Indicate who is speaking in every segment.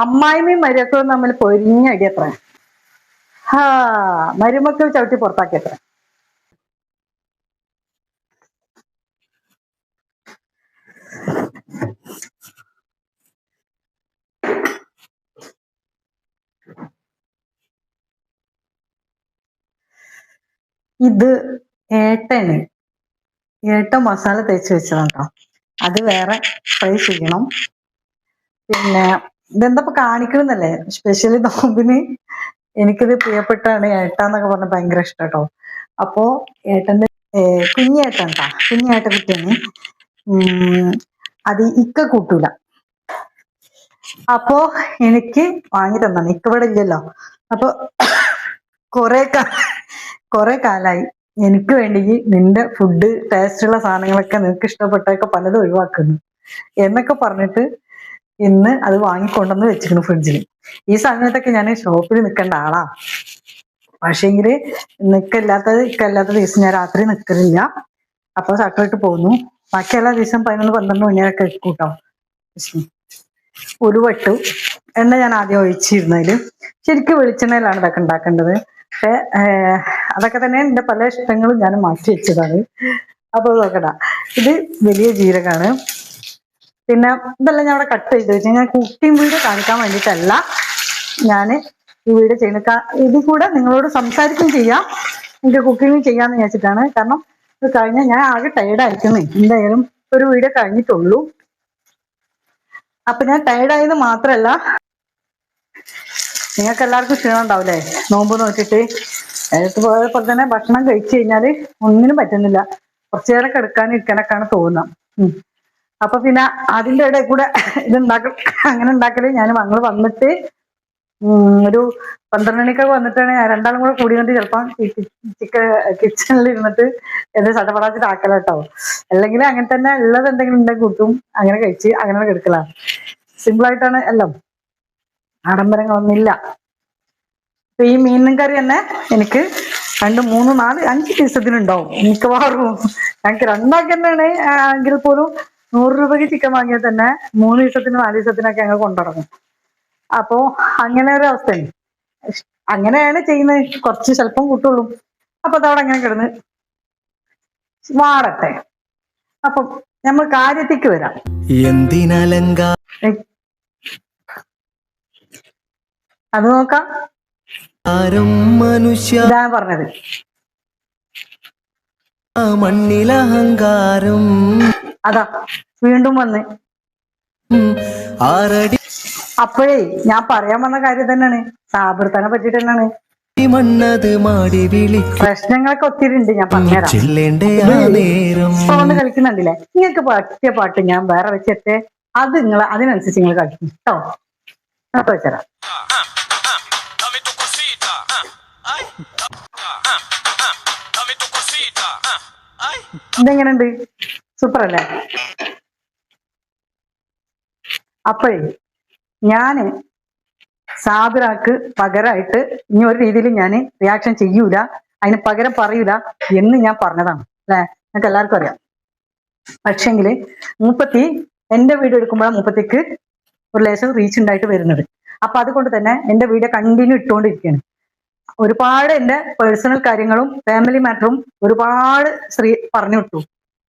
Speaker 1: അമ്മായിമ്മയും മരുമക്കളും തമ്മിൽ പൊരിഞ്ഞടി അത്ര. ഹാ, മരുമക്കൾ ചവിട്ടി പുറത്താക്കിയത്ര. ഇത് ഏട്ട മസാല തേച്ച് വെച്ചതാണ് കേട്ടോ. അത് വേറെ ഫ്രൈ ചെയ്യണം. പിന്നെ ഇതെന്താ കാണിക്കണമെന്നല്ലേ, സ്പെഷ്യലി നോമ്പിന് എനിക്കിത് പ്രിയപ്പെട്ടാണ്. ഏട്ടാന്നൊക്കെ പറഞ്ഞ ഭയങ്കര ഇഷ്ടം കേട്ടോ. അപ്പോ ഏട്ടന്റെ കുഞ്ഞേട്ടൻ കേട്ടാ, കുഞ്ഞേട്ട കുട്ടിയാണ്. അത് ഇക്ക കൂട്ടൂല. അപ്പോ എനിക്ക് വാങ്ങി തന്നാണ്. ഇക്ക ഇവിടെ ഇല്ലല്ലോ. അപ്പൊ കൊറേ കാലായി എനിക്ക് വേണ്ടി നിന്റെ ഫുഡ് ടേസ്റ്റുള്ള സാധനങ്ങളൊക്കെ നിനക്ക് ഇഷ്ടപ്പെട്ടൊക്കെ പലതും ഒഴിവാക്കുന്നു എന്നൊക്കെ പറഞ്ഞിട്ട് ഇന്ന് അത് വാങ്ങിക്കൊണ്ടെന്ന് വെച്ചിരുന്നു ഫ്രിഡ്ജിൽ. ഈ സമയത്തൊക്കെ ഞാൻ ഷോപ്പിൽ നിൽക്കേണ്ട ആളാ. പക്ഷേങ്കില് ഇക്കല്ലാത്ത ദിവസം ഞാൻ രാത്രി നിൽക്കലില്ല. അപ്പൊ ഷട്ടറിട്ട് പോകുന്നു. ബാക്കി എല്ലാ ദിവസം 11-12 മണിയൊക്കെ കൂട്ടാം. ഉരുവട്ടു എണ്ണ ഞാൻ ആദ്യം ഒഴിച്ചിരുന്നതില് ശരിക്കും വെളിച്ചെണ്ണയിലാണ് ഇതൊക്കെ ഉണ്ടാക്കേണ്ടത്. പക്ഷെ അതൊക്കെ തന്നെ എന്റെ പല ഇഷ്ടങ്ങളും ഞാൻ മാറ്റി വെച്ചതാണ്. അപ്പൊ നോക്കടാ, ഇത് വലിയ ജീരകമാണ്. പിന്നെ ഇതെല്ലാം ഞാൻ അവിടെ കട്ട് ചെയ്ത് വെച്ചാൽ ഞാൻ കുക്കിംഗ് വീഡിയോ കാണിക്കാൻ വേണ്ടിയിട്ടല്ല ഞാൻ ഈ വീഡിയോ ചെയ്യുന്നത്. ഇതിൽ കൂടെ നിങ്ങളോട് സംസാരിക്കുകയും ചെയ്യാം, എനിക്ക് കുക്കിംഗ് ചെയ്യാന്ന് വിചാരിച്ചിട്ടാണ്. കാരണം ഇത് കഴിഞ്ഞാൽ ഞാൻ ആകെ ടയർഡായിരിക്കുന്നേ. എന്തായാലും ഒരു വീഡിയോ കഴിഞ്ഞിട്ടുള്ളൂ. അപ്പൊ ഞാൻ ടയർഡായെന്ന് മാത്രല്ല, നിങ്ങൾക്ക് എല്ലാവർക്കും ക്ഷീണം ഉണ്ടാവില്ലേ നോമ്പ് നോക്കിയിട്ട്. പോയപ്പോൾ തന്നെ ഭക്ഷണം കഴിച്ചു കഴിഞ്ഞാല് ഒന്നിനും പറ്റുന്നില്ല. കുറച്ചു നേരം കിടക്കാനിരിക്കാനൊക്കെയാണ് തോന്നുന്നത്. അപ്പൊ പിന്നെ അതിന്റെ ഇടയിൽ കൂടെ അങ്ങനെ ഉണ്ടാക്കല് ഞാൻ മങ്ങൾ വന്നിട്ട് ഒരു 12 മണിക്കൊക്കെ വന്നിട്ടാണ് രണ്ടാളും കൂടെ കൂടി വന്നിട്ട് ചിലപ്പം കിച്ചണിൽ ഇരുന്നിട്ട് എന്റെ ചട്ടപ്പടാച്ചിട്ട് ആക്കലട്ടോ. അല്ലെങ്കിൽ അങ്ങനെ തന്നെ ഉള്ളത് എന്തെങ്കിലും ഉണ്ടെങ്കിൽ കൂട്ടും, അങ്ങനെ കഴിച്ച് അങ്ങനെ കിടക്കലാണ്. സിമ്പിളായിട്ടാണ് എല്ലാം, ആഡംബരങ്ങളൊന്നുമില്ല. ഇപ്പൊ ഈ മീനും കറി തന്നെ എനിക്ക് 2, 3, 4, 5 ദിവസത്തിനുണ്ടാവും മിക്കവാറും. ഞങ്ങൾക്ക് രണ്ടാൾക്ക് തന്നെയാണ് എങ്കിൽ പോലും 100 രൂപയ്ക്ക് ചിക്കൻ വാങ്ങിയാൽ തന്നെ 3 ദിവസത്തിന് 4 ദിവസത്തിനൊക്കെ ഞങ്ങൾ കൊണ്ടുടങ്ങും. അപ്പോ അങ്ങനെ ഒരു അവസ്ഥയാണ്. അങ്ങനെയാണ് ചെയ്യുന്നത്. കുറച്ച് ചിലപ്പം കൂട്ടുള്ളൂ. അപ്പൊ അതവിടെ അങ്ങനെ കിടന്ന് വാടട്ടെ. അപ്പം നമ്മൾ കാര്യത്തേക്ക് വരാം. അത് നോക്കാം. ഇതാ പറഞ്ഞത്
Speaker 2: മണ്ണിലഹങ്കാരം
Speaker 1: അതാ വീണ്ടും വന്ന്. അപ്പോഴേ ഞാൻ പറയാൻ വന്ന കാര്യം തന്നെയാണ്, സാബിർത്താനെ പറ്റിട്ട് തന്നെയാണ്. പ്രശ്നങ്ങളൊക്കെ ഒത്തിരി ഉണ്ട്, ഞാൻ പറഞ്ഞുതരാം. വന്ന് കളിക്കുന്നുണ്ടില്ലേ, നിങ്ങൾക്ക് പറ്റിയ പാട്ട് ഞാൻ വേറെ വെച്ചിട്ട് അത് നിങ്ങൾ അതിനനുസരിച്ച് നിങ്ങൾ കളിക്കും കേട്ടോ. അപ്പൊ വെച്ചരാം. ഇതെങ്ങനെയുണ്ട്? സൂപ്പർ അല്ലേ? അപ്പോഴേ ഞാന് സാബിറാക്ക് പകരമായിട്ട് ഇനി ഒരു രീതിയിൽ ഞാൻ റിയാക്ഷൻ ചെയ്യൂല, അതിന് പകരം പറയൂല എന്ന് ഞാൻ പറഞ്ഞതാണ് അല്ലെ, നിങ്ങൾക്ക് എല്ലാവർക്കും അറിയാം. പക്ഷെങ്കില് മൂപ്പത്തി എന്റെ വീഡിയോ എടുക്കുമ്പോഴാണ് മൂപ്പത്തിക്ക് ഒരു ലേശം റീച്ച് ഉണ്ടായിട്ട് വരുന്നത്. അപ്പൊ അതുകൊണ്ട് തന്നെ എന്റെ വീഡിയോ കണ്ടിന്യൂ ഇട്ടുകൊണ്ടിരിക്കുകയാണ്. ഒരുപാട് എന്റെ പേഴ്സണൽ കാര്യങ്ങളും ഫാമിലി മാറ്ററും ഒരുപാട് സ്ത്രീ പറഞ്ഞു വിട്ടു.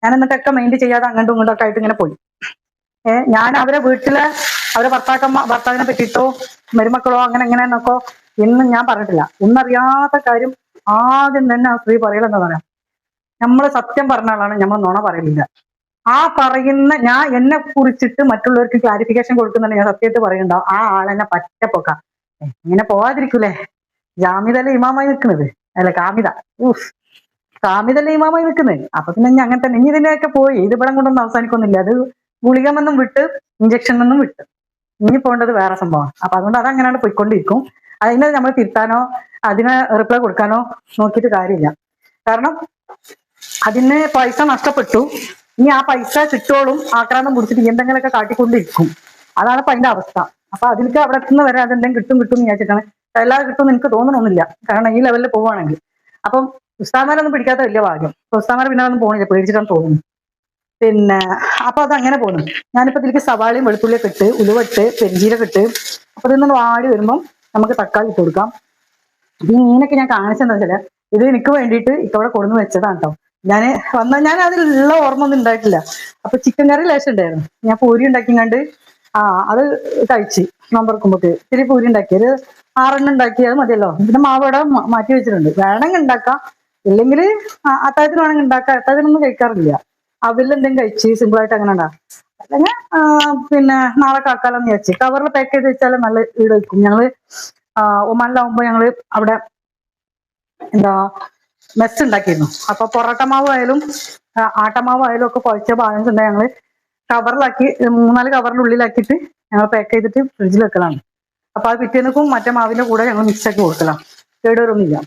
Speaker 1: ഞാൻ എന്നിട്ടൊക്കെ മൈൻഡ് ചെയ്യാതെ അങ്ങോട്ടും ഇങ്ങോട്ടും ഒക്കെ ആയിട്ട് ഇങ്ങനെ പോയി. ഞാൻ അവരെ വീട്ടിലെ അവരെ ഭർത്താവിനെ പറ്റിയിട്ടോ മരുമക്കളോ അങ്ങനെ എങ്ങനെയെന്നൊക്കെ എന്നും ഞാൻ പറഞ്ഞിട്ടില്ല. ഒന്നറിയാത്ത കാര്യം ആദ്യം തന്നെ ആ സ്ത്രീ പറയലെന്ന് പറയാം. നമ്മൾ സത്യം പറഞ്ഞ ആളാണ്, നമ്മൾ നുണ പറയലില്ല. ആ പറയുന്ന ഞാൻ എന്നെ കുറിച്ചിട്ട് മറ്റുള്ളവർക്ക് ക്ലാരിഫിക്കേഷൻ കൊടുക്കുന്നുണ്ട്, ഞാൻ സത്യമായിട്ട് പറയുന്നുണ്ടാവും ആ ആളെന്നെ പറ്റപ്പൊക്ക. ഇങ്ങനെ പോവാതിരിക്കൂലേ? ജാമിദല്ലേ ഇമാമായി നിൽക്കുന്നത്, അല്ല കാമിദല്ലേ ഇമാമായി നിൽക്കുന്നത്. അപ്പൊ പിന്നെ ഇനി അങ്ങനെ തന്നെ ഇനി ഇതിനെയൊക്കെ പോയി ഇത് ഇവിടെ കൊണ്ടൊന്നും അവസാനിക്കൊന്നുമില്ല. അത് ഗുളികമെന്നും വിട്ട് ഇഞ്ചക്ഷനെന്നും വിട്ട് ഇനി പോകേണ്ടത് വേറെ സംഭവമാണ്. അപ്പൊ അതുകൊണ്ട് അതങ്ങനെയാണ് പോയിക്കൊണ്ടിരിക്കും. അതിനെ നമ്മൾ തിരുത്താനോ അതിന് റിപ്ലൈ കൊടുക്കാനോ നോക്കിയിട്ട് കാര്യമില്ല. കാരണം അതിന് പൈസ നഷ്ടപ്പെട്ടു, ഇനി ആ പൈസ കിട്ടോളും ആക്രാന്തം പിടിച്ചിട്ട് എന്തെങ്കിലുമൊക്കെ കാട്ടിക്കൊണ്ടിരിക്കും. അതാണ് ഇപ്പൊ അതിന്റെ അവസ്ഥ. അപ്പൊ അതിലേക്ക് അവിടെ എത്തുന്ന വരെ അതെന്തെങ്കിലും കിട്ടും എന്ന് വിചാരിച്ചിട്ടാണ്. എല്ലാം കിട്ടുമെന്ന് എനിക്ക് തോന്നണമെന്നില്ല, കാരണം ഈ ലെവലിൽ പോവുകയാണെങ്കിൽ. അപ്പം ഉസ്താമാരൊന്നും പിടിക്കാത്ത വലിയ ഭാഗ്യം. ഉസ്താമാർ പിന്നെ ഒന്നും പോണില്ല, പേടിച്ചിട്ടാണ് തോന്നുന്നു. പിന്നെ അപ്പൊ അത് അങ്ങനെ പോകുന്നു. ഞാനിപ്പോ ഇതിലേക്ക് സവാളയും വെളുത്തുള്ളിയൊക്കെ ഇട്ട് ഉലുവട്ട് പെരിഞ്ചീരകം ഇട്ട് അപ്പൊ ഇതൊന്ന് വാടി വരുമ്പം നമുക്ക് തക്കാളി ഇട്ട് കൊടുക്കാം. ഈ മീനൊക്കെ ഞാൻ കാണിച്ചെന്താ വെച്ചാല് ഇത് എനിക്ക് വേണ്ടിയിട്ട് ഇക്കവിടെ കൊടുന്ന് വെച്ചതാണ് കേട്ടോ. ഞാൻ അതിലുള്ള ഓർമ്മ ഒന്നും ഉണ്ടായിട്ടില്ല. അപ്പൊ ചിക്കൻ കറി ലേശം ഉണ്ടായിരുന്നു, ഞാൻ പൂരി ഉണ്ടാക്കി കണ്ട് അത് കഴിച്ച് നോമ്പറക്കുമ്പോക്ക് ഇത്തിരി പൂരി ഉണ്ടാക്കി, ഒരു 6 ഉണ്ടാക്കി, അത് മതിയല്ലോ. ഇതിന്റെ മാവ് ഇവിടെ മാറ്റി വെച്ചിട്ടുണ്ട്, വേണമെങ്കിൽ ഉണ്ടാക്കാം, ഇല്ലെങ്കിൽ അത്താഴത്തിന് വേണമെങ്കിൽ ഉണ്ടാക്കാം. അത്താഴത്തിനൊന്നും കഴിക്കാറില്ല, അവിലെന്തെങ്കിലും കഴിച്ച് സിമ്പിൾ ആയിട്ട് അങ്ങനെ ഉണ്ടാകും. അല്ലെങ്കിൽ പിന്നെ നാളെ കാക്കാലെന്ന് വിചാരിച്ച് കവറിൽ പാക്ക് ചെയ്ത് വെച്ചാൽ നല്ല ഈട് വയ്ക്കും. ഞങ്ങള് ഒമാനിലാവുമ്പോ ഞങ്ങള് അവിടെ എന്താ മെസ് ഉണ്ടാക്കിയിരുന്നു. അപ്പൊ പൊറോട്ട മാവ് ആയാലും ആട്ടമാവ് ആയാലും ഒക്കെ കുഴച്ച ബാലൻസ് ഉണ്ട്, ഞങ്ങള് കവറിലാക്കി 3-4 കവറിന്റെ ഉള്ളിലാക്കിയിട്ട് ഞങ്ങൾ പാക്ക് ചെയ്തിട്ട് ഫ്രിഡ്ജിൽ വെക്കലാണ്. അപ്പൊ അത് പിറ്റേന്നേക്കും മറ്റേ മാവിന്റെ കൂടെ ഞങ്ങൾ മിക്സ് ആക്കി കൊടുക്കലാണ്, കേടുവരൊന്നുമില്ല.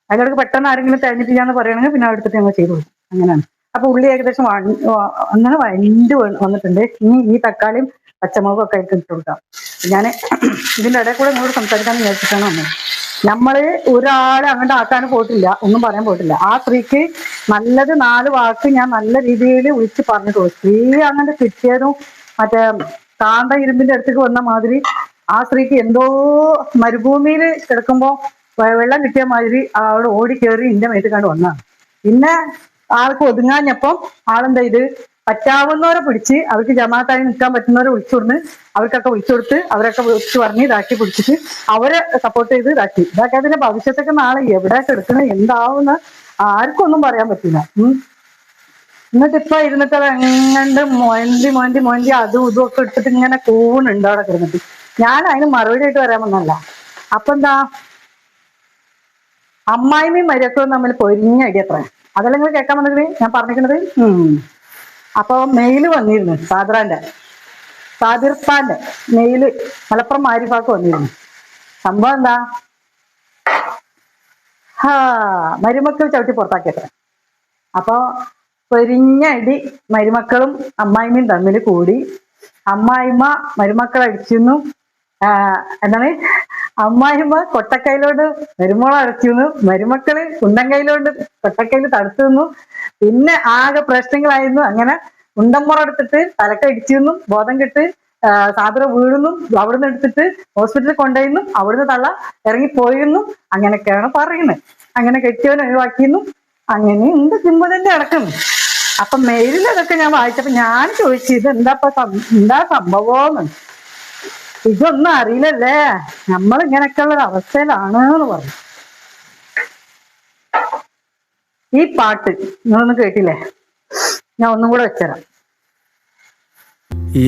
Speaker 1: അതിലേക്ക് പെട്ടെന്ന് ആരെങ്കിലും തേഞ്ഞിട്ടില്ലാന്ന് പറയുകയാണെങ്കിൽ പിന്നെ എടുത്തിട്ട് ഞങ്ങൾ ചെയ്ത് കൊടുക്കും, അങ്ങനെയാണ്. അപ്പൊ ഉള്ളി ഏകദേശം അങ്ങനെ വഴണ്ട് വന്നിട്ടുണ്ട്. ഇനി ഈ തക്കാളിയും പച്ചമുളകും ഒക്കെ ആയിട്ട് ഇട്ട് കൊടുക്കാം. ഞാൻ ഇതിന്റെ ഇടയിൽ കൂടെ നിങ്ങളോട് സംസാരിക്കാന്ന് വിചാരിച്ചിട്ടാണ് വന്നത്. നമ്മള് ഒരാളെ അങ്ങോട്ട് ആക്കാനും പോയിട്ടില്ല, ഒന്നും പറയാൻ പോയിട്ടില്ല. ആ സ്ത്രീക്ക് നല്ലത് 4 വാക്ക് ഞാൻ നല്ല രീതിയിൽ വിളിച്ച് പറഞ്ഞിട്ടു. സ്ത്രീ അങ്ങനെ കിട്ടിയതും മറ്റേ കാന്ത ഇരുമ്പിന്റെ അടുത്തേക്ക് വന്ന മാതിരി ആ സ്ത്രീക്ക് എന്തോ മരുഭൂമിയിൽ കിടക്കുമ്പോ വെള്ളം കിട്ടിയ മാതിരി അവിടെ ഓടി കയറി ഇന്റെ മേത്ത് കണ്ട് വന്നതാണ്. പിന്നെ ആൾക്ക് ഒതുങ്ങാഞ്ഞപ്പം ആളെന്താ ഇത് പറ്റാവുന്നവരെ പിടിച്ച്, അവർക്ക് ജമാഅത്തായി നിൽക്കാൻ പറ്റുന്നവരെ വിളിച്ചുകൊടുന്ന് അവർക്കൊക്കെ വിളിച്ചുകൊടുത്ത് അവരൊക്കെ വിളിച്ചു പറഞ്ഞ് ഇതാക്കി പിടിച്ചിട്ട് അവരെ സപ്പോർട്ട് ചെയ്ത് ഇതാക്കിയതിന്റെ ഭവിഷ്യത്തൊക്കെ നാളെ എവിടെ കിടക്കുന്നത് എന്താവുന്ന ആർക്കും ഒന്നും പറയാൻ പറ്റില്ല. എന്നിട്ട് ഇപ്പൊ ഇരുന്നിട്ട് അത് എങ്ങണ്ട് മൊന്തി അതും ഇതും ഒക്കെ എടുത്തിട്ട് ഇങ്ങനെ കൂണുണ്ട് അവിടെ കിടന്നിട്ട്. ഞാൻ അതിന് മറുപടി ആയിട്ട് വരാൻ വന്നല്ല. അപ്പൊ എന്താ അമ്മായിമ്മയും മരിയക്കളും തമ്മിൽ പൊരിഞ്ഞടി അത്ര, അതെല്ലാം നിങ്ങൾ കേൾക്കാൻ വന്നത് ഞാൻ പറഞ്ഞിരിക്കുന്നത്. അപ്പൊ മെയില് വന്നിരുന്നു സാദിർത്താന്റെ മെയില് മലപ്പുറം മാരിഫാക്ക് വന്നിരുന്നു. സംഭവം എന്താ, മരുമക്കൾ ചവിട്ടി പുറത്താക്കിയത്ര. അപ്പൊ പൊരിഞ്ഞ അടി മരുമക്കളും അമ്മായിമ്മയും തമ്മിൽ കൂടി. അമ്മായിമ്മ മരുമക്കളെ അടിച്ചിരുന്നു, എന്താണ് അമ്മായിമ്മ കൊട്ടക്കൈലോട് മരുമോളെ അടച്ചിരുന്നു, മരുമക്കള് ഉണ്ടൻകൈലോണ്ട് കൊട്ടക്കൈല് തടുത്തു നിന്നു. പിന്നെ ആകെ പ്രശ്നങ്ങളായിരുന്നു. അങ്ങനെ ഉണ്ടമ്പുറം എടുത്തിട്ട് തലക്കടിച്ചിരുന്നു, ബോധം കെട്ട് സാദറ വീഴുന്നു, അവിടുന്ന് എടുത്തിട്ട് ഹോസ്പിറ്റലിൽ കൊണ്ടുപോയിരുന്നു, അവിടുന്ന് തള്ള ഇറങ്ങിപ്പോയിരുന്നു. അങ്ങനെയൊക്കെയാണ് പറയുന്നത്. അങ്ങനെ കെട്ടിയവൻ ഒഴിവാക്കിയിരുന്നു. അങ്ങനെ എന്ത് സിമ്പതിന്റെ അടക്കുന്നു. അപ്പൊ മെയിലിൽ അതൊക്കെ ഞാൻ വായിച്ചപ്പോ ഞാൻ ചോദിച്ചു, ഇത് എന്താ സംഭവം, ഇതൊന്നും അറിയില്ലല്ലേ, നമ്മൾ ഇങ്ങനെയൊക്കെയുള്ള ഒരു അവസ്ഥയിലാണ് എന്ന് പറഞ്ഞു. ഈ പാട്ട് നിങ്ങളൊന്നും കേട്ടില്ലേ, ഞാൻ ഒന്നും കൂടെ വെച്ചുതരാം.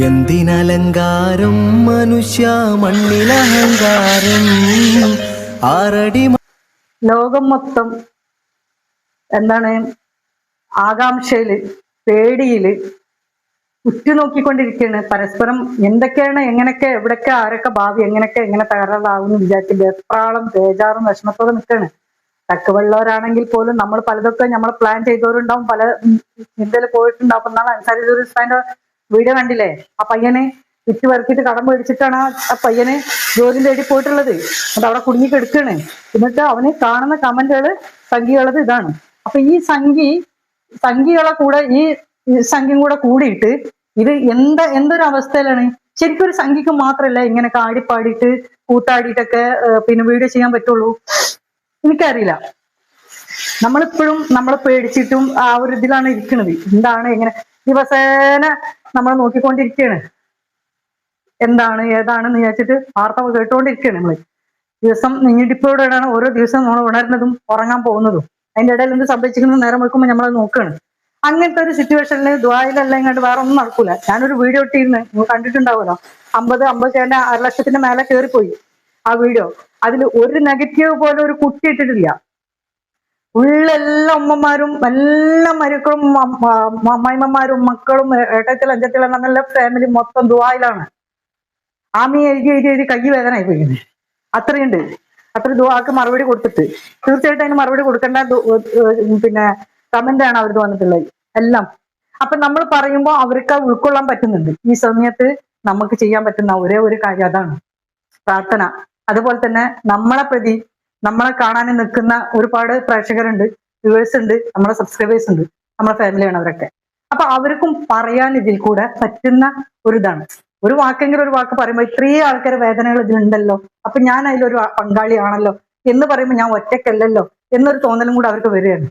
Speaker 2: എന്തിനലങ്കാരം മനുഷ്യ മണ്ണിലഹങ്കാരം ആരടി.
Speaker 1: ലോകം മൊത്തം എന്താണ് ആകാംക്ഷയില് പേടിയില് ഉറ്റുനോക്കിക്കൊണ്ടിരിക്കുകയാണ്. പരസ്പരം എന്തൊക്കെയാണ്, എങ്ങനെയൊക്കെ, എവിടൊക്കെ, ആരൊക്കെ ഭാവി എങ്ങനെ തകരാറാകുമെന്ന് വിചാരിച്ചിട്ട് എത്രാളും ബേജാറും വിഷമത്തോടെ നിൽക്കുകയാണ്. തക്കവെള്ളവരാണെങ്കിൽ പോലും നമ്മൾ പലതൊക്കെ നമ്മൾ പ്ലാൻ ചെയ്തവരുണ്ടാവും, പല ചിന്തയിൽ പോയിട്ടുണ്ടാവും. അപ്പൊ എന്നാണ് അൻസാരി വീഡിയോ കണ്ടില്ലേ, ആ പയ്യനെ വിറ്റ് വരക്കിയിട്ട് കടം മേടിച്ചിട്ടാണ് ആ പയ്യന് ജോലി തേടി പോയിട്ടുള്ളത്. അത് അവിടെ കുടുങ്ങി കെടുക്കുകയാണ്. എന്നിട്ട് അവന് കാണുന്ന കമന്റുകള് സംഖ്യകളത് ഇതാണ്. അപ്പൊ ഈ സംഖ്യകളെ കൂടെ ഈ സംഖ്യയും കൂടെ കൂടിയിട്ട് ഇത് എന്തൊരു അവസ്ഥയിലാണ്. ശരിക്കും ഒരു സംഖ്യക്ക് മാത്രമല്ല ഇങ്ങനെ ആടിപ്പാടിയിട്ട് കൂത്താടിയിട്ടൊക്കെ പിന്നെ വീഡിയോ ചെയ്യാൻ പറ്റുള്ളൂ. എനിക്കറിയില്ല, നമ്മളിപ്പോഴും നമ്മളെ പേടിച്ചിട്ടും ആ ഒരു ഇതിലാണ് ഇരിക്കുന്നത്. എന്താണ് എങ്ങനെ ദിവസേന നമ്മൾ നോക്കിക്കൊണ്ടിരിക്കുകയാണ്, എന്താണ് ഏതാണെന്ന് വിചാരിച്ചിട്ട് വാർത്ത കേട്ടുകൊണ്ടിരിക്കുകയാണ്. നമ്മള് ദിവസം നീണ്ടിപ്പോടെയാണ് ഓരോ ദിവസം നമ്മൾ ഉണരുന്നതും ഉറങ്ങാൻ പോകുന്നതും. അതിന്റെ ഇടയിൽ എന്ത് സംഭവിച്ചിരിക്കുന്നത് നേരം വെക്കുമ്പോൾ നമ്മളത് നോക്കുകയാണ്. അങ്ങനത്തെ ഒരു സിറ്റുവേഷനിൽ ദ്വായിലല്ല ഇങ്ങോട്ട് വേറെ ഒന്നും നടക്കൂല. ഞാനൊരു വീഡിയോ ഇട്ടിരുന്ന് നിങ്ങൾ കണ്ടിട്ടുണ്ടാവുമല്ലോ, 50 1 ലക്ഷത്തിന്റെ മേലെ കയറിപ്പോയി ആ വീഡിയോ. അതിൽ ഒരു നെഗറ്റീവ് പോലെ ഒരു കുട്ടി ഇട്ടിട്ടില്ല. എല്ലാ ഉമ്മമാരും എല്ലാ മരുക്കളും അമ്മായിമ്മമാരും മക്കളും ഏട്ടത്തിൽ അഞ്ചത്തിലും നല്ല ഫാമിലി മൊത്തം ദുആയിലാണ്. ആമി എഴുതി കൈ വേദന ആയി പോയി. അത്രയുണ്ട്. അത്ര ദുആക്ക് മറുപടി കൊടുത്തിട്ട് തീർച്ചയായിട്ടും അതിന് മറുപടി കൊടുക്കേണ്ട പിന്നെ കമന്റ് ആണ് അവർക്ക് വന്നിട്ടുള്ളത് എല്ലാം. അപ്പൊ നമ്മൾ പറയുമ്പോൾ അവർക്ക് ഉൾക്കൊള്ളാൻ പറ്റുന്നുണ്ട്. ഈ സമയത്ത് നമുക്ക് ചെയ്യാൻ പറ്റുന്ന ഒരേ ഒരു കാര്യം അതാണ് പ്രാർത്ഥന. അതുപോലെ തന്നെ നമ്മളെ കാണാൻ നിൽക്കുന്ന ഒരുപാട് പ്രേക്ഷകരുണ്ട്, വ്യൂവേഴ്സ് ഉണ്ട്, നമ്മളെ സബ്സ്ക്രൈബേഴ്സ് ഉണ്ട്, നമ്മളെ ഫാമിലിയാണ് അവരൊക്കെ. അപ്പൊ അവർക്കും പറയാൻ ഇതിൽ കൂടെ പറ്റുന്ന ഒരു ഇതാണ്. ഒരു വാക്കെങ്കിലും ഒരു വാക്ക് പറയുമ്പോൾ ഇത്രയും ആൾക്കാരെ വേദനകൾ ഇതിലുണ്ടല്ലോ, അപ്പൊ ഞാൻ അതിലൊരു പങ്കാളിയാണല്ലോ എന്ന് പറയുമ്പോൾ ഞാൻ ഒറ്റയ്ക്കല്ലല്ലോ എന്നൊരു തോന്നലും കൂടെ അവർക്ക് വരികയാണ്.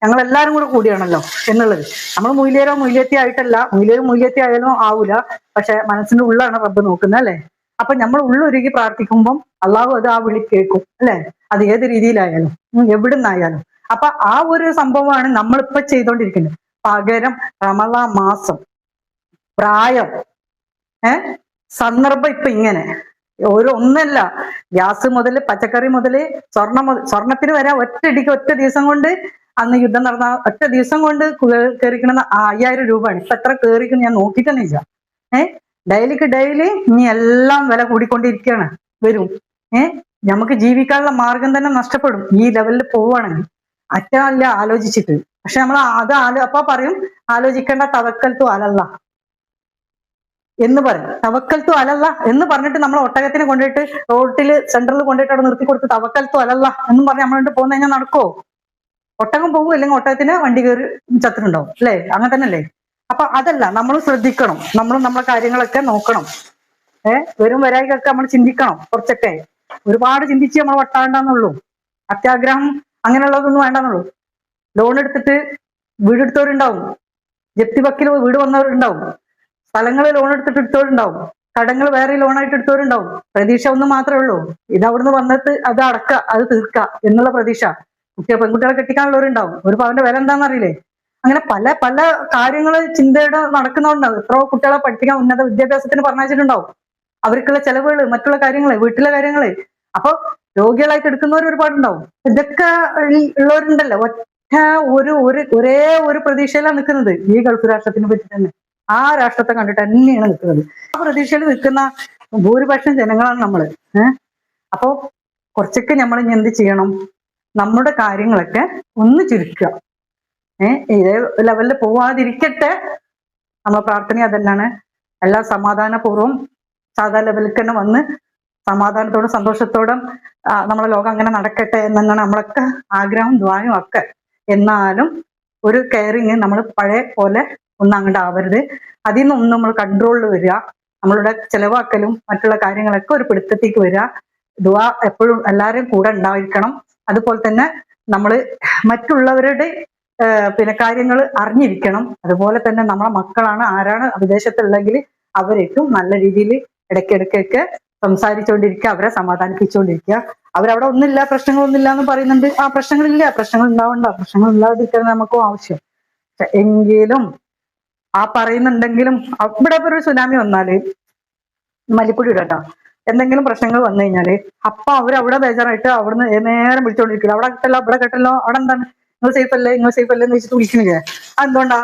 Speaker 1: ഞങ്ങൾ എല്ലാവരും കൂടെ കൂടിയാണല്ലോ എന്നുള്ളത്. നമ്മൾ മൂല്യരോ മൂല്യത്തി ആയിട്ടല്ല, മൂല്യരും മൂല്യത്തി ആയാലും ആവൂല, പക്ഷെ മനസ്സിന്റെ ഉള്ളാണ് റബ്ബ് നോക്കുന്നത് അല്ലെ. അപ്പൊ നമ്മൾ ഉള്ളൊരുക്കി പ്രാർത്ഥിക്കുമ്പം അള്ളാഹു അത് ആ വിളി കേൾക്കും അല്ലെ, അത് ഏത് രീതിയിലായാലും എവിടുന്നായാലും. അപ്പൊ ആ ഒരു സംഭവമാണ് നമ്മളിപ്പോ ചെയ്തുകൊണ്ടിരിക്കുന്നത്. പകരം റമളാൻ മാസം, പ്രായം, സന്ദർഭം ഇപ്പൊ ഇങ്ങനെ ഒന്നല്ല, ഗ്യാസ് മുതൽ പച്ചക്കറി മുതൽ സ്വർണത്തിന് വരെ ഒറ്റയടിക്ക് ഒറ്റ ദിവസം കൊണ്ട്, അന്ന് യുദ്ധം നടന്ന ഒറ്റ ദിവസം കൊണ്ട് കയറിക്കണ 5000 രൂപയാണ്. ഇപ്പൊ എത്ര കയറിക്കുന്നു ഞാൻ നോക്കിയിട്ടൊന്നുമില്ല. ഡെയിലിക്ക് ഡെയിലി ഇനി എല്ലാം വില കൂടിക്കൊണ്ടിരിക്കുകയാണ് വരും. നമുക്ക് ജീവിക്കാനുള്ള മാർഗം തന്നെ നഷ്ടപ്പെടും ഈ ലെവലിൽ പോവുകയാണെങ്കിൽ. അറ്റല്ല ആലോചിച്ചിട്ട്. പക്ഷെ നമ്മൾ അത് അപ്പൊ പറയും ആലോചിക്കേണ്ട തവക്കൽത്തു അലല്ലാ എന്ന് പറയും. തവക്കൽത്തു അലല്ല എന്ന് പറഞ്ഞിട്ട് നമ്മൾ ഒട്ടകത്തിനെ കൊണ്ടുപോയിട്ട് റോട്ടില് സെന്ററിൽ കൊണ്ടുപോയിട്ട് അവിടെ നിർത്തി കൊടുത്ത് തവക്കൽത്തു അലല്ല എന്നും പറഞ്ഞ് നമ്മളിട്ട് പോകുന്ന കഴിഞ്ഞാൽ നടക്കുവോ? ഒട്ടകം പോകും, അല്ലെങ്കിൽ ഒട്ടകത്തിന് വണ്ടി കയറി ചത്തിട്ടുണ്ടാവും അല്ലേ? അങ്ങനെ തന്നെ അല്ലേ? അപ്പൊ അതല്ല, നമ്മൾ ശ്രദ്ധിക്കണം, നമ്മളും നമ്മളെ കാര്യങ്ങളൊക്കെ നോക്കണം. വരും വരായികൊക്കെ നമ്മൾ ചിന്തിക്കണം. കുറച്ചൊക്കെ ഒരുപാട് ചിന്തിച്ച് നമ്മൾ വട്ടാണ്ടെന്നുള്ളൂ. അത്യാഗ്രഹം അങ്ങനെയുള്ളതൊന്നും വേണ്ടെന്നുള്ളൂ. ലോൺ എടുത്തിട്ട് വീടെടുത്തവരുണ്ടാവും, ജപ്തി വക്കിൽ വീട് വന്നവരുണ്ടാവും, സ്ഥലങ്ങൾ ലോൺ എടുത്തിട്ട് എടുത്തവരുണ്ടാവും, കടങ്ങൾ വേറെ ലോണായിട്ട് എടുത്തവരുണ്ടാവും. പ്രതീക്ഷ ഒന്നും മാത്രമേ ഉള്ളൂ, ഇത് അവിടുന്ന് വന്നിട്ട് അത് അടക്കുക, അത് തീർക്കുക എന്നുള്ള പ്രതീക്ഷ. പെൺകുട്ടികളെ കെട്ടിക്കാനുള്ളവരുണ്ടാവും, ഒരു പവന്റെ വില എന്താണെന്ന് അറിയില്ലേ? അങ്ങനെ പല പല കാര്യങ്ങൾ ചിന്തയുടെ നടക്കുന്നവരുണ്ടാവും. എത്രയോ കുട്ടികളെ പഠിപ്പിക്കാൻ ഉന്നത വിദ്യാഭ്യാസത്തിന് പറഞ്ഞിട്ടുണ്ടാവും. അവർക്കുള്ള ചെലവുകൾ, മറ്റുള്ള കാര്യങ്ങള്, വീട്ടിലെ കാര്യങ്ങള്. അപ്പൊ രോഗികളായിട്ട് എടുക്കുന്നവർ ഒരുപാടുണ്ടാവും. ഇതൊക്കെ ഉള്ളവരുണ്ടല്ലോ, ഒരേ ഒരു പ്രതീക്ഷയിലാണ് നിൽക്കുന്നത്. ഈ ഗൾഫ് രാഷ്ട്രത്തിനെ പറ്റി തന്നെ, ആ രാഷ്ട്രത്തെ കണ്ടിട്ട് തന്നെയാണ് നിൽക്കുന്നത്. ആ പ്രതീക്ഷയിൽ നിൽക്കുന്ന ഭൂരിപക്ഷം ജനങ്ങളാണ് നമ്മള്. അപ്പോ കുറച്ചൊക്കെ നമ്മൾ ഇനി എന്ത് ചെയ്യണം? നമ്മുടെ കാര്യങ്ങളൊക്കെ ഒന്ന് ചുരുക്കുക. ഇതേ ലെവലിൽ പോവാതിരിക്കട്ടെ. നമ്മളെ പ്രാർത്ഥന അതല്ലാണ്. എല്ലാം സമാധാനപൂർവ്വം സാധാ ലെവലിൽ തന്നെ വന്ന് സമാധാനത്തോടും സന്തോഷത്തോടും നമ്മളെ ലോകം അങ്ങനെ നടക്കട്ടെ എന്നാണ് നമ്മളൊക്കെ ആഗ്രഹം, ദ്വായും ഒക്കെ. എന്നാലും ഒരു കെയറിങ് നമ്മൾ പഴയ പോലെ ഒന്നും അങ്ങോട്ട് ആവരുത്. അതിൽ നിന്നൊന്നും നമ്മൾ കൺട്രോളിൽ വരിക. നമ്മളുടെ ചെലവാക്കലും മറ്റുള്ള കാര്യങ്ങളൊക്കെ ഒരു പിടുത്തത്തേക്ക് വരിക. ദുആ എപ്പോഴും എല്ലാവരും കൂടെ ഉണ്ടായിരിക്കണം. അതുപോലെ തന്നെ നമ്മൾ മറ്റുള്ളവരുടെ കാര്യങ്ങൾ അറിഞ്ഞിരിക്കണം. അതുപോലെ തന്നെ നമ്മളെ മക്കളാണ്, ആരാണ് വിദേശത്തുള്ളെങ്കിൽ അവരേക്കും നല്ല രീതിയിൽ ഇടയ്ക്കിടയ്ക്കൊക്കെ സംസാരിച്ചുകൊണ്ടിരിക്കുക, അവരെ സമാധാനിപ്പിച്ചുകൊണ്ടിരിക്കുക. അവരവിടെ ഒന്നുമില്ല, പ്രശ്നങ്ങളൊന്നുമില്ല എന്ന് പറയുന്നുണ്ട്. ആ പ്രശ്നങ്ങളില്ല, പ്രശ്നങ്ങൾ ഉണ്ടാവണ്ട, പ്രശ്നങ്ങൾ ഇല്ലാതിരിക്കാൻ നമുക്കും ആവശ്യം. എങ്കിലും ആ പറയുന്നുണ്ടെങ്കിലും ഇവിടെ ഒരു സുനാമി വന്നാല് മല്ലിപ്പൊടി ഇടട്ടോ, എന്തെങ്കിലും പ്രശ്നങ്ങൾ വന്നു കഴിഞ്ഞാല് അപ്പൊ അവരവിടെ ബേജാറായിട്ട് അവിടുന്ന് നേരം വിളിച്ചോണ്ടിരിക്കില്ല. അവിടെ കെട്ടല്ലോ, ഇവിടെ കെട്ടല്ലോ, അവിടെ എന്താണ്, നിങ്ങൾ സേഫ് അല്ലേ, നിങ്ങൾ സേഫ് അല്ലേ എന്ന് വെച്ചിട്ട് വിളിക്കുന്നില്ലേ? അതെന്തുകൊണ്ടാ?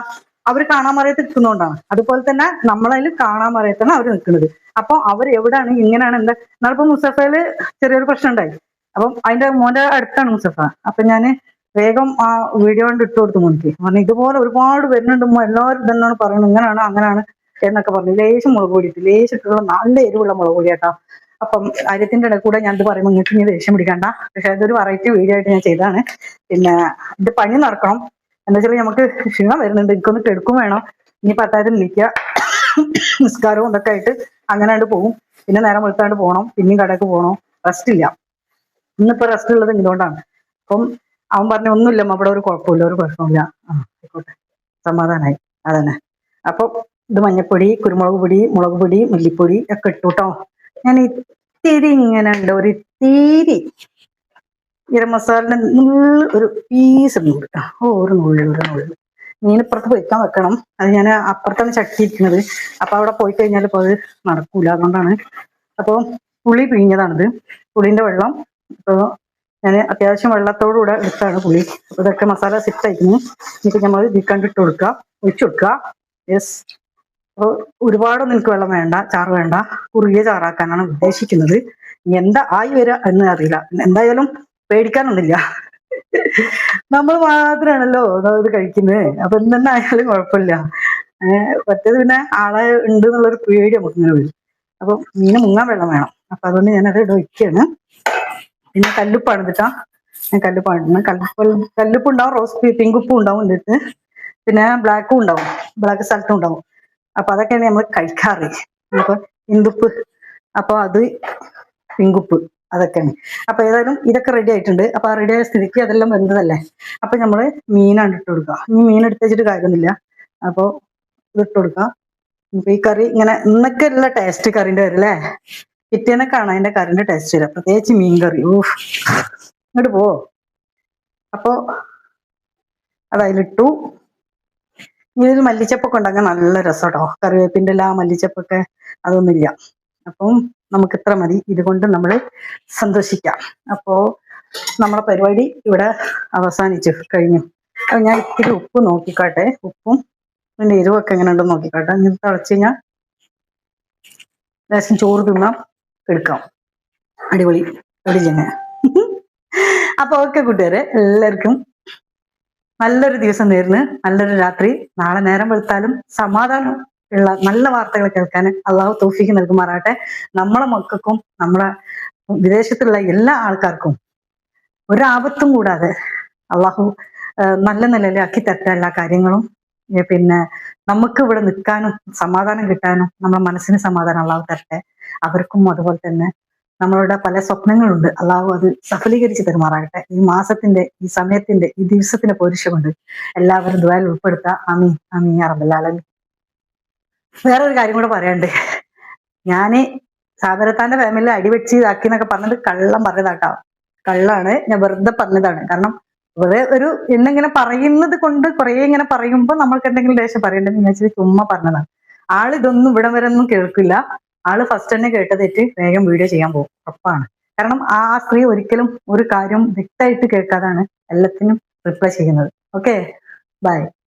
Speaker 1: അവർ കാണാൻ മറിയത്ത് നിൽക്കുന്നതുകൊണ്ടാണ്. അതുപോലെ തന്നെ നമ്മളതിൽ കാണാൻ മറിയത്താണ് അവർ നിൽക്കുന്നത്. അപ്പൊ അവർ എവിടെയാണ്, ഇങ്ങനെയാണ്, എന്താ? എന്നാലിപ്പോ മുസഫയില് ചെറിയൊരു പ്രശ്നം ഉണ്ടായി. അപ്പം അതിന്റെ മോന്റെ അടുത്താണ് മുസഫ. അപ്പൊ ഞാന് വേഗം ആ വീഡിയോ കൊണ്ട് ഇട്ട് കൊടുത്തു മോനിക്ക്. പറഞ്ഞു ഇതുപോലെ ഒരുപാട് വരുന്നുണ്ട്, എല്ലാവരും ഇതെന്നാണ് പറയുന്നത്, ഇങ്ങനെയാണ് അങ്ങനെയാണ് എന്നൊക്കെ പറഞ്ഞു. ലേശം മുളക് പൊടി ഇട്ട്, ലേശിട്ടുള്ള നല്ല എരിവുള്ള മുളക് പൊടി കേട്ടോ. അപ്പം കാര്യത്തിന്റെ ഇടയിൽ കൂടെ ഞാൻ ഇത് പറയുമ്പോൾ നിങ്ങൾക്ക് ഇനി ദേഷ്യം പിടിക്കണ്ട. പക്ഷെ അതൊരു വെറൈറ്റി വീഡിയോ ആയിട്ട് ഞാൻ ചെയ്താണ്. പിന്നെ ഇത് പണി നടക്കണം. എന്താ വെച്ചാൽ നമുക്ക് ക്ഷീണം വരുന്നുണ്ട്, എനിക്കൊന്ന് കെടുക്കും വേണം. ഇനി പത്തായത് നിൽക്കുക, നിസ്കാരവും ഇതൊക്കെ ആയിട്ട് അങ്ങനെ പോകും. പിന്നെ നേരം വെളുത്താണ്ട് പോകണം, പിന്നെയും കടക്ക് പോകണം. റെസ്റ്റ് ഇല്ല. ഇന്നിപ്പോ റെസ്റ്റ് ഉള്ളത് ഇതുകൊണ്ടാണ്. അപ്പം അവൻ പറഞ്ഞു ഒന്നുമില്ല, അവിടെ ഒരു കുഴപ്പമില്ല, ഒരു പ്രശ്നമില്ല. ആയിക്കോട്ടെ, സമാധാനായി. അതന്നെ. അപ്പൊ ഇത് മഞ്ഞപ്പൊടി, കുരുമുളക് പൊടി, മുളക് പൊടി, മല്ലിപ്പൊടി ഒക്കെ ഇട്ടു കേട്ടോ. ഞാൻ ഇത്തിരി ഇങ്ങനെ ഉണ്ട്, ഒരു ഇത്തിരി ഗരം മസാലിന്റെ ഒരു പീസ് ഉണ്ട്. ഒരു നുള്ളി മീനിപ്പുറത്ത് പൊയ്ക്കാൻ വെക്കണം. അത് ഞാൻ അപ്പുറത്താണ് ചട്ടി ഇരിക്കുന്നത്. അപ്പൊ അവിടെ പോയി കഴിഞ്ഞാൽ ഇപ്പൊ അത് നടക്കൂല. അതുകൊണ്ടാണ്. അപ്പൊ പുളി പിഴിഞ്ഞതാണിത്, പുളിന്റെ വെള്ളം. ഇപ്പൊ ഞാൻ അത്യാവശ്യം വെള്ളത്തോടുകൂടെ എടുത്താണ് പുളി. അപ്പൊ ഇതൊക്കെ മസാല സെറ്റ് ആയിരിക്കുന്നു. ഇനിയിപ്പോ നമ്മൾ ഇതിൽ കണ്ടിട്ട് കൊടുക്കുക, ഒഴിച്ചു കൊടുക്കുക. യെസ്. അപ്പോൾ ഒരുപാടൊന്നും എനിക്ക് വെള്ളം വേണ്ട, ചാറ് വേണ്ട. കുറുകിയ ചാറാക്കാനാണ് ഉദ്ദേശിക്കുന്നത്. എന്താ ആയി വരിക എന്ന് അറിയില്ല. എന്തായാലും പേടിക്കാനൊന്നുമില്ല. നമ്മൾ മാത്രമാണല്ലോ ഇത് കഴിക്കുന്നത്. അപ്പൊ എന്തെന്നെ ആയാലും കുഴപ്പമില്ല. മറ്റേത് പിന്നെ ആളെ ഉണ്ട് എന്നുള്ളൊരു പേടി നമുക്ക് ഇങ്ങനെ വരും. അപ്പൊ മീന് മുങ്ങാൻ വെള്ളം വേണം. അപ്പൊ അതുകൊണ്ട് ഞാനത് വയ്ക്കുകയാണ്. പിന്നെ കല്ലുപ്പാണ് ഇതിട്ടാ. ഞാൻ കല്ലുപ്പാണ്. കല്ലുപ്പ് ഉണ്ടാവും, റോസ്റ്റ് പിങ്കുപ്പും ഉണ്ടാവും ഇതിട്ട്. പിന്നെ ബ്ലാക്കും ഉണ്ടാവും, ബ്ലാക്ക് സ്ഥലത്തും ഉണ്ടാവും. അപ്പൊ അതൊക്കെയാണ് നമ്മൾ കഴിക്കാറ്. അപ്പൊ ഇന്ദുപ്പ്, അപ്പൊ അത് പിങ്കുപ്പ്, അതൊക്കെയാണ്. അപ്പൊ ഏതായാലും ഇതൊക്കെ റെഡി ആയിട്ടുണ്ട്. അപ്പൊ ആ റെഡി ആയ സ്ഥിതിക്ക് അതെല്ലാം വെന്തതല്ലേ. അപ്പൊ നമ്മള് മീനാണ് ഇട്ട് കൊടുക്കുക. ഈ മീൻ എടുത്ത് വെച്ചിട്ട് കാര്യമൊന്നുമില്ല. അപ്പൊ ഇത് ഇട്ട് കൊടുക്കാം. ഇപ്പൊ ഈ കറി ഇങ്ങനെ ഇന്നൊക്കെ ഉള്ള ടേസ്റ്റ് കറിന്റെ വരും അല്ലേ. പിറ്റേന്നൊക്കെയാണ് അതിന്റെ കറിന്റെ ടേസ്റ്റ് വരിക, പ്രത്യേകിച്ച് മീൻ കറി. ഊഹ്, ഇങ്ങോട്ട് പോ. അപ്പൊ അത് അതിലിട്ടു. ഇതിൽ മല്ലിച്ചപ്പൊക്കെ ഉണ്ടാക്കാൻ നല്ല രസം കേട്ടോ. കറിവേപ്പിന്റെ എല്ലാം മല്ലിച്ചപ്പൊക്കെ അതൊന്നുമില്ല. അപ്പം നമുക്ക് ഇത്ര മതി, ഇതുകൊണ്ട് നമ്മൾ സന്തോഷിക്കാം. അപ്പോ നമ്മളെ പരിപാടി ഇവിടെ അവസാനിച്ചു കഴിഞ്ഞു. അപ്പൊ ഞാൻ ഇത്തിരി ഉപ്പ് നോക്കിക്കാട്ടെ, ഉപ്പും പിന്നെ എരിവൊക്കെ എങ്ങനെ ഉണ്ടെന്ന് നോക്കിക്കാട്ടെ. ഇനി തിളച്ച് കഴിഞ്ഞാൽ ലേശം ചോറ് തിന്നാം, എടുക്കാം. അടിപൊളി അടിപൊളി. അപ്പൊ ഓക്കെ കൂട്ടുകാരെ, എല്ലാവർക്കും നല്ലൊരു ദിവസം നേർന്ന്, നല്ലൊരു രാത്രി. നാളെ നേരം വെളുത്താലും സമാധാനം ഉള്ള നല്ല വാർത്തകൾ കേൾക്കാൻ അള്ളാഹു തൗഫീഖ് നൽകുമാറാട്ടെ. നമ്മളെ മക്കൾക്കും നമ്മളെ വിദേശത്തുള്ള എല്ലാ ആൾക്കാർക്കും ഒരാപത്തും കൂടാതെ അള്ളാഹു നല്ല നിലയിലാക്കി തരട്ടെ എല്ലാ കാര്യങ്ങളും. പിന്നെ നമുക്ക് ഇവിടെ നിൽക്കാനും സമാധാനം കിട്ടാനും നമ്മളെ മനസ്സിന് സമാധാനം അള്ളാഹു തരട്ടെ. അവർക്കും അതുപോലെ തന്നെ നമ്മളുടെ പല സ്വപ്നങ്ങളുണ്ട്, അള്ളാഹു അത് സഫലീകരിച്ച് പെരുമാറാകട്ടെ. ഈ മാസത്തിന്റെ, ഈ സമയത്തിന്റെ, ഈ ദിവസത്തിന്റെ പോരിശ എല്ലാവരും ദുആയിൽ ഉൾപ്പെടുത്തുക. ആമീൻ ആമീൻ യാ റബ്ബൽ ആലമീൻ. വേറൊരു കാര്യം കൂടെ പറയാണ്ട്. ഞാന് സാബിറത്താന്റെ ഫാമിലി അടിവെച്ച് ഇതാക്കി എന്നൊക്കെ പറഞ്ഞത് കള്ളം പറഞ്ഞതാട്ടോ. കള്ളാണ്, ഞാൻ വെറുതെ പറഞ്ഞതാണ്. കാരണം വെറുതെ ഒരു എന്നിങ്ങനെ പറയുന്നത് കൊണ്ട് കുറെ ഇങ്ങനെ പറയുമ്പോ നമ്മൾക്ക് എന്തെങ്കിലും ദേശം പറയണ്ടെന്ന് വിചാരിച്ചിട്ട് ചുമ്മാ പറഞ്ഞതാണ്. ആള് ഇതൊന്നും ഇവിടം വരെ ഒന്നും കേൾക്കില്ല. ആള് ഫസ്റ്റ് തന്നെ കേട്ടതെറ്റ് വേഗം വീഡിയോ ചെയ്യാൻ പോകും, ഉറപ്പാണ്. കാരണം ആ സ്ത്രീ ഒരിക്കലും ഒരു കാര്യം വ്യക്തമായിട്ട് കേൾക്കാതാണ് എല്ലാത്തിനും റിപ്ലൈ ചെയ്യുന്നത്. Okay, by.